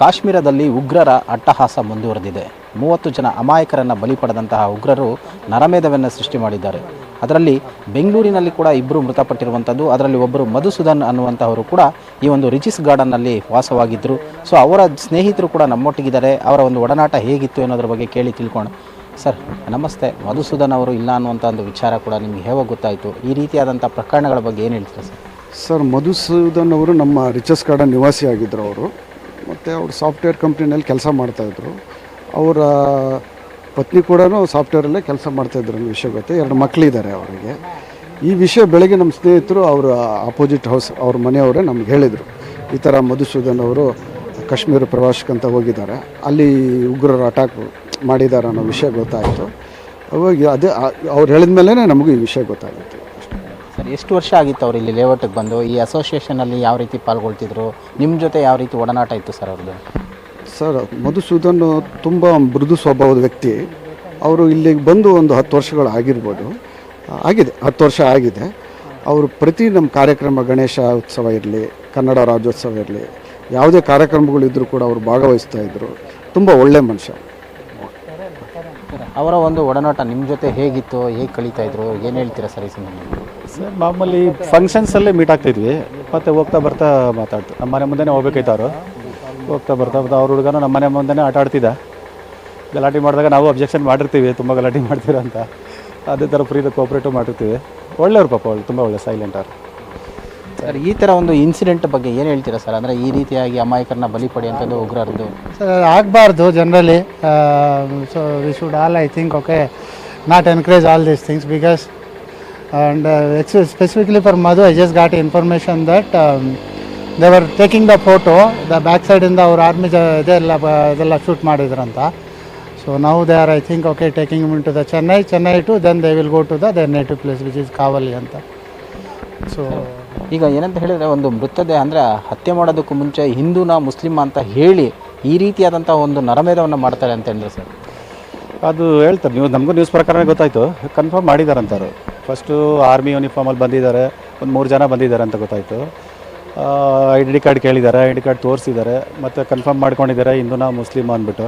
ಕಾಶ್ಮೀರದಲ್ಲಿ ಉಗ್ರರ ಅಟ್ಟಹಾಸ ಮುಂದುವರೆದಿದೆ. 30 ಜನ ಅಮಾಯಕರನ್ನು ಬಲಿ ಪಡೆದಂತಹ ಉಗ್ರರು ನರಮೇಧವನ್ನು ಸೃಷ್ಟಿ ಮಾಡಿದ್ದಾರೆ. ಅದರಲ್ಲಿ ಬೆಂಗಳೂರಿನಲ್ಲಿ ಕೂಡ 2 ಮೃತಪಟ್ಟಿರುವಂಥದ್ದು. ಅದರಲ್ಲಿ ಒಬ್ಬರು ಮಧುಸೂದನ್ ಅನ್ನುವಂಥವರು ಕೂಡ ಈ ಒಂದು ರಿಚಿಸ್ ಗಾರ್ಡನ್ನಲ್ಲಿ ವಾಸವಾಗಿದ್ದರು. ಸೊ ಅವರ ಸ್ನೇಹಿತರು ಕೂಡ ನಮ್ಮೊಟ್ಟಿಗಿದ್ದಾರೆ. ಅವರ ಒಂದು ಒಡನಾಟ ಹೇಗಿತ್ತು ಅನ್ನೋದ್ರ ಬಗ್ಗೆ ಕೇಳಿ ತಿಳ್ಕೊಂಡು. ಸರ್ ನಮಸ್ತೆ. ಮಧುಸೂದನ್ ಅವರು ಇಲ್ಲ ಅನ್ನುವಂಥ ಒಂದು ವಿಚಾರ ಕೂಡ ನಿಮಗೆ ಹೇಗೆ ಗೊತ್ತಾಯಿತು? ಈ ರೀತಿಯಾದಂಥ ಪ್ರಕರಣಗಳ ಬಗ್ಗೆ ಏನು ಹೇಳ್ತೀರಾ ಸರ್? ಸರ್, ಮಧುಸೂದನ್ ಅವರು ನಮ್ಮ ರಿಚಸ್ ಗಾರ್ಡನ್ ನಿವಾಸಿ ಆಗಿದ್ದರು. ಅವರು ಮತ್ತು ಅವರು ಸಾಫ್ಟ್ವೇರ್ ಕಂಪ್ನಿನಲ್ಲಿ ಕೆಲಸ ಮಾಡ್ತಾಯಿದ್ರು. ಅವರ ಪತ್ನಿ ಕೂಡ ಸಾಫ್ಟ್ವೇರಲ್ಲೇ ಕೆಲಸ ಮಾಡ್ತಾಯಿದ್ರು ಅನ್ನೋ ವಿಷಯ ಗೊತ್ತೆ. 2 ಮಕ್ಕಳಿದ್ದಾರೆ ಅವರಿಗೆ. ಈ ವಿಷಯ ಬೆಳಗ್ಗೆ ನಮ್ಮ ಸ್ನೇಹಿತರು ಅವರ ಆಪೋಸಿಟ್ ಹೌಸ್ ಅವ್ರ ಮನೆಯವರೇ ನಮ್ಗೆ ಹೇಳಿದರು, ಈ ಥರ ಮಧುಸೂದನ್ ಅವರು ಕಾಶ್ಮೀರ ಪ್ರವಾಸಕ್ಕಂತ ಹೋಗಿದ್ದಾರೆ, ಅಲ್ಲಿ ಉಗ್ರರು ಅಟ್ಯಾಕ್ ಮಾಡಿದ್ದಾರೆ ಅನ್ನೋ ವಿಷಯ ಗೊತ್ತಾಯಿತು. ಅವಾಗ ಅದೇ ಅವ್ರು ಹೇಳಿದ ಮೇಲೆ ನಮಗೂ ಈ ವಿಷಯ ಗೊತ್ತಾಗಿತ್ತು. ಸರ್, ಎಷ್ಟು ವರ್ಷ ಆಗಿತ್ತು ಅವರು ಇಲ್ಲಿ ಲೇಔಟಿಗೆ ಬಂದು? ಈ ಅಸೋಸಿಯೇಷನಲ್ಲಿ ಯಾವ ರೀತಿ ಪಾಲ್ಗೊಳ್ತಿದ್ರು? ನಿಮ್ಮ ಜೊತೆ ಯಾವ ರೀತಿ ಒಡನಾಟ ಇತ್ತು ಸರ್ ಅವ್ರದ್ದು? ಸರ್, ಮಧುಸೂದನ್ ತುಂಬ ಮೃದು ಸ್ವಭಾವದ ವ್ಯಕ್ತಿ. ಅವರು ಇಲ್ಲಿಗೆ ಬಂದು ಒಂದು 10 ವರ್ಷಗಳು ಆಗಿರ್ಬೋದು, ಆಗಿದೆ 10 ವರ್ಷ ಆಗಿದೆ. ಅವರು ಪ್ರತಿ ನಮ್ಮ ಕಾರ್ಯಕ್ರಮ, ಗಣೇಶ ಉತ್ಸವ ಇರಲಿ, ಕನ್ನಡ ರಾಜ್ಯೋತ್ಸವ ಇರಲಿ, ಯಾವುದೇ ಕಾರ್ಯಕ್ರಮಗಳಿದ್ದರೂ ಕೂಡ ಅವರು ಭಾಗವಹಿಸ್ತಾಯಿದ್ರು. ತುಂಬ ಒಳ್ಳೆಯ ಮನುಷ್ಯ. ಅವರ ಒಂದು ಒಡನಾಟ ನಿಮ್ಮ ಜೊತೆ ಹೇಗಿತ್ತು? ಹೇಗೆ ಕಳೀತಾಯಿದ್ರು? ಏನು ಹೇಳ್ತೀರಾ ಸರ್ ಈ ಸಂದರ್ಭದಲ್ಲಿ? ಸರ್, ಮಾಮೂಲಿ ಫಂಕ್ಷನ್ಸಲ್ಲೇ ಮೀಟ್ ಆಗ್ತಿದ್ವಿ. ಮತ್ತು ಹೋಗ್ತಾ ಬರ್ತಾ ಮಾತಾಡ್ತು. ನಮ್ಮ ಮನೆ ಮುಂದೆನೇ ಹೋಗ್ಬೇಕಾಯ್ತು ಅವರು. ಹೋಗ್ತಾ ಬರ್ತಾ ಅವ್ರ ಹುಡುಗನೂ ನಮ್ಮ ಮನೆ ಮುಂದೆನೇ ಆಟ ಆಡ್ತಿದ್ದ. ಗಲಾಟೆ ಮಾಡಿದಾಗ ನಾವು ಅಬ್ಜೆಕ್ಷನ್ ಮಾಡಿರ್ತೀವಿ, ತುಂಬ ಗಲಾಟೆ ಮಾಡ್ತೀರ ಅಂತ. ಅದೇ ಥರ ಫ್ರೀದ ಕೋಆಪ್ರೇಟಿವ್ ಮಾಡಿರ್ತೀವಿ. ಒಳ್ಳೆಯವ್ರು ಪಾಪ, ಅವಳು ತುಂಬ ಒಳ್ಳೆ ಸೈಲೆಂಟ್ ಅವರು. ಸರ್, ಈ ಥರ ಒಂದು ಇನ್ಸಿಡೆಂಟ್ ಬಗ್ಗೆ ಏನು ಹೇಳ್ತೀರಾ ಸರ್? ಅಂದರೆ ಈ ರೀತಿಯಾಗಿ ಅಮಾಯಕರನ್ನ ಬಲಿ ಪಡೆಯುವಂಥದ್ದು ಉಗ್ರರದ್ದು ಸರ್ ಆಗಬಾರ್ದು generally. So we should all I think not encourage all these things because and specifically for Madhu, I just got information that they were taking the photo, the backside in the our army ಇದೆಲ್ಲ shoot ಮಾಡಿದ್ರಂತ. So now they are, I think, taking him into the Chennai to then they will go to their native place which is Kavali ಅಂತ. So ಈಗ ಏನಂತ ಹೇಳಿದರೆ, ಒಂದು ಮೃತದೇಹ ಅಂದರೆ ಹತ್ಯೆ ಮಾಡೋದಕ್ಕೂ ಮುಂಚೆ ಹಿಂದೂನ ಮುಸ್ಲಿಮ ಅಂತ ಹೇಳಿ ಈ ರೀತಿಯಾದಂಥ ಒಂದು ನರಮೇಧವನ್ನು ಮಾಡ್ತಾರೆ ಅಂತ ಹೇಳಿದ್ರೆ ಸರ್? ಅದು ಹೇಳ್ತಾರೆ, ನಮಗೂ ನ್ಯೂಸ್ ಪ್ರಕಾರ ಗೊತ್ತಾಯಿತು. ಕನ್ಫರ್ಮ್ ಮಾಡಿದ್ದಾರೆ ಅಂತಾರೆ. ಫಸ್ಟು ಆರ್ಮಿ ಯೂನಿಫಾರ್ಮಲ್ಲಿ ಬಂದಿದ್ದಾರೆ, ಒಂದು 3 ಜನ ಬಂದಿದ್ದಾರೆ ಅಂತ ಗೊತ್ತಾಯಿತು. ಐಡೆಂಟಿ ಕಾರ್ಡ್ ಕೇಳಿದ್ದಾರೆ, ಐಡೆಂಟಿ ಕಾರ್ಡ್ ತೋರಿಸಿದ್ದಾರೆ, ಮತ್ತು ಕನ್ಫರ್ಮ್ ಮಾಡ್ಕೊಂಡಿದ್ದಾರೆ ಹಿಂದೂನ ಮುಸ್ಲಿಮ ಅಂದ್ಬಿಟ್ಟು.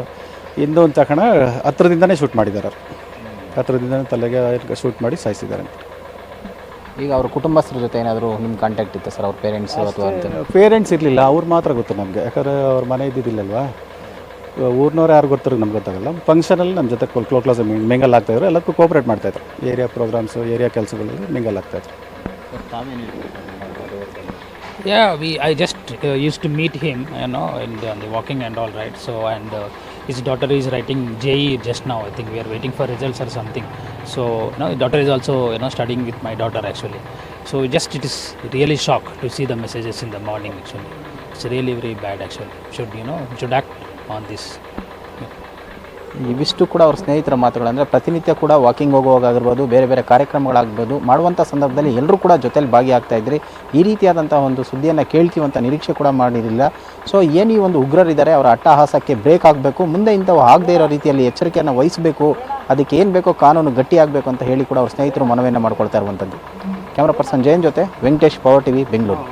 ಹಿಂದೂ ಅಂತ ತಕ್ಷಣ ಹತ್ರದಿಂದನೇ ಶೂಟ್ ಮಾಡಿದ್ದಾರೆ. ಹತ್ರದಿಂದನೇ ತಲೆಗೆ ಶೂಟ್ ಮಾಡಿ ಸಾಯಿಸಿದ್ದಾರೆ ಅಂತ. ಈಗ ಅವ್ರ ಕುಟುಂಬಸ್ಥರ ಜೊತೆ ಏನಾದರೂ ನಿಮ್ಮ ಕಾಂಟ್ಯಾಕ್ಟ್ ಇತ್ತು ಸರ್? ಅವ್ರ ಪೇರೆಂಟ್ಸು ಅಥವಾ ಅಂತ? ಪೇರೆಂಟ್ಸ್ ಇರಲಿಲ್ಲ, ಅವ್ರು ಮಾತ್ರ ಗೊತ್ತು ನಮಗೆ. ಯಾಕಂದರೆ ಅವ್ರ ಮನೆ ಇದ್ದಿದ್ದಿಲ್ಲಲ್ವಾ. ಊರಿನವ್ರು ಯಾರು ಗೊತ್ತಿರೋ ನಮ್ಗೆ ಗೊತ್ತಾಗಲ್ಲ. ಫಂಕ್ಷನಲ್ಲಿ ನಮ್ಮ ಜೊತೆ ಕ್ಲೋಸ್ ಮಿಂಗಲ್ ಆಗ್ತಾಯಿದ್ರು. ಎಲ್ಲದಕ್ಕೂ ಕೋಆಪ್ರೇಟ್ ಮಾಡ್ತಾಯಿದ್ರು. ಏರಿಯಾ ಪ್ರೋಗ್ರಾಮ್ಸು, ಏರಿಯಾ ಕೆಲಸಗಳಲ್ಲಿ mingle ಆಗ್ತಾಯಿದ್ರು. Yeah, I just used to meet him, in the walking and all, right? So, and his daughter is writing JEE just now. I think we are waiting for results or something. So, his daughter is also, studying with my daughter actually. So, it is really shock to see the messages in the morning actually. It's really very bad actually. Should act on this. ಇವಿಷ್ಟು ಕೂಡ ಅವ್ರ ಸ್ನೇಹಿತರ ಮಾತುಗಳಂದರೆ, ಪ್ರತಿನಿತ್ಯ ಕೂಡ walking ಹೋಗುವಾಗಾಗಿರ್ಬೋದು, ಬೇರೆ ಬೇರೆ ಕಾರ್ಯಕ್ರಮಗಳಾಗ್ಬೋದು, ಮಾಡುವಂಥ ಸಂದರ್ಭದಲ್ಲಿ ಎಲ್ಲರೂ ಕೂಡ ಜೊತೆಲಿ ಭಾಗಿಯಾಗ್ತಾ ಇದ್ರಿ. ಈ ರೀತಿಯಾದಂಥ ಒಂದು ಸುದ್ದಿಯನ್ನು ಕೇಳ್ತೀವಂತ ನಿರೀಕ್ಷೆ ಕೂಡ ಮಾಡಿರಲಿಲ್ಲ. ಸೊ ಏನು ಈ ಒಂದು ಉಗ್ರರಿದ್ದಾರೆ, ಅವರ ಅಟ್ಟಹಾಸಕ್ಕೆ ಬ್ರೇಕ್ ಆಗಬೇಕು, ಮುಂದೆ ಇಂಥವು ಆಗದೇ ಇರೋ ರೀತಿಯಲ್ಲಿ ಎಚ್ಚರಿಕೆಯನ್ನು ವಹಿಸಬೇಕು, ಅದಕ್ಕೆ ಏನು ಬೇಕೋ ಕಾನೂನು ಗಟ್ಟಿಯಾಗಬೇಕು ಅಂತ ಹೇಳಿ ಕೂಡ ಅವ್ರ ಸ್ನೇಹಿತರು ಮನವಿಯನ್ನು ಮಾಡ್ಕೊಳ್ತಾ ಇರುವಂಥದ್ದು. ಕ್ಯಾಮ್ರಾ ಪರ್ಸನ್ ಜೈನ್ ಜೊತೆ ವೆಂಕಟೇಶ್, ಪವರ್ ಟಿವಿ, ಬೆಂಗಳೂರು.